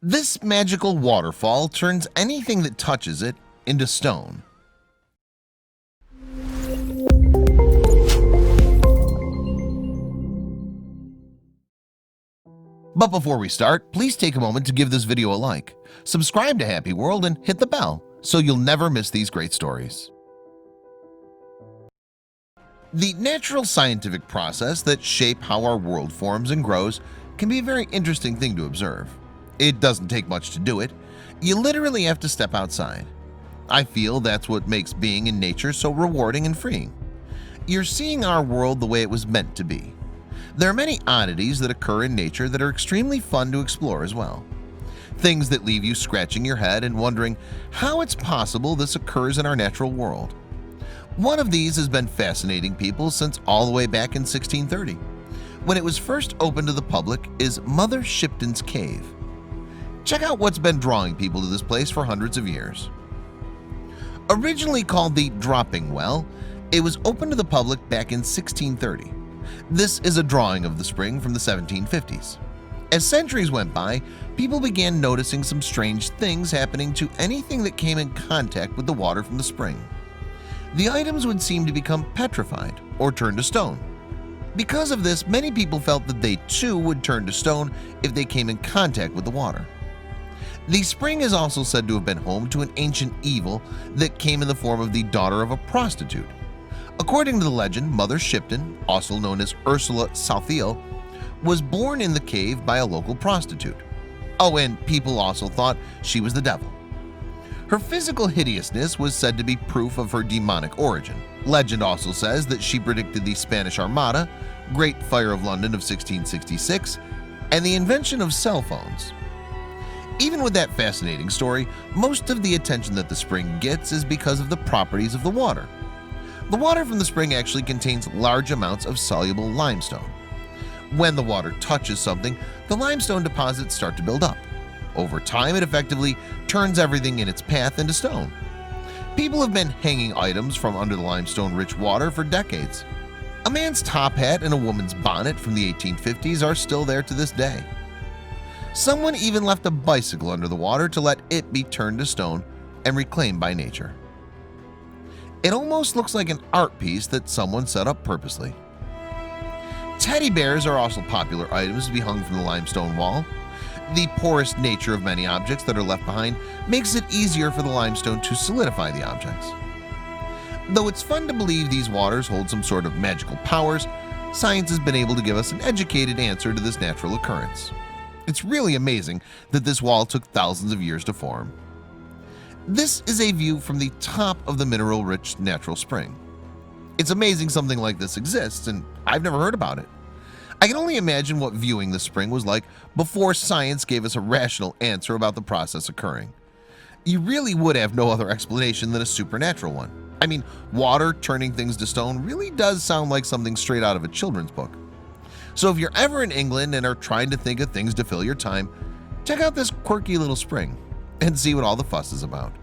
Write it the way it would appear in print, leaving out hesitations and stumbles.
This magical waterfall turns anything that touches it into stone. But before we start, please take a moment to give this video a like, subscribe to Happy World, and hit the bell so you'll never miss these great stories. The natural scientific process that shape how our world forms and grows can be a very interesting thing to observe. It doesn't take much to do it. You literally have to step outside. I feel that's what makes being in nature so rewarding and freeing. You're seeing our world the way it was meant to be. There are many oddities that occur in nature that are extremely fun to explore as well. Things that leave you scratching your head and wondering how it's possible this occurs in our natural world. One of these has been fascinating people since all the way back in 1630. When it was first opened to the public is Mother Shipton's Cave. Check out what's been drawing people to this place for hundreds of years. Originally called the Dropping Well, it was opened to the public back in 1630. This is a drawing of the spring from the 1750s. As centuries went by, people began noticing some strange things happening to anything that came in contact with the water from the spring. The items would seem to become petrified or turn to stone. Because of this, many people felt that they too would turn to stone if they came in contact with the water. The spring is also said to have been home to an ancient evil that came in the form of the daughter of a prostitute. According to the legend, Mother Shipton, also known as Ursula Southiel, was born in the cave by a local prostitute. Oh, and people also thought she was the devil. Her physical hideousness was said to be proof of her demonic origin. Legend also says that she predicted the Spanish Armada, Great Fire of London of 1666, and the invention of cell phones. Even with that fascinating story, most of the attention that the spring gets is because of the properties of the water. The water from the spring actually contains large amounts of soluble limestone. When the water touches something, the limestone deposits start to build up. Over time, it effectively turns everything in its path into stone. People have been hanging items from under the limestone-rich water for decades. A man's top hat and a woman's bonnet from the 1850s are still there to this day. Someone even left a bicycle under the water to let it be turned to stone and reclaimed by nature. It almost looks like an art piece that someone set up purposely. Teddy bears are also popular items to be hung from the limestone wall. The porous nature of many objects that are left behind makes it easier for the limestone to solidify the objects. Though it's fun to believe these waters hold some sort of magical powers, science has been able to give us an educated answer to this natural occurrence. It's really amazing that this wall took thousands of years to form. This is a view from the top of the mineral-rich natural spring. It's amazing something like this exists, and I've never heard about it. I can only imagine what viewing the spring was like before science gave us a rational answer about the process occurring. You really would have no other explanation than a supernatural one. I mean, water turning things to stone really does sound like something straight out of a children's book. So if you're ever in England and are trying to think of things to fill your time, check out this quirky little spring and see what all the fuss is about.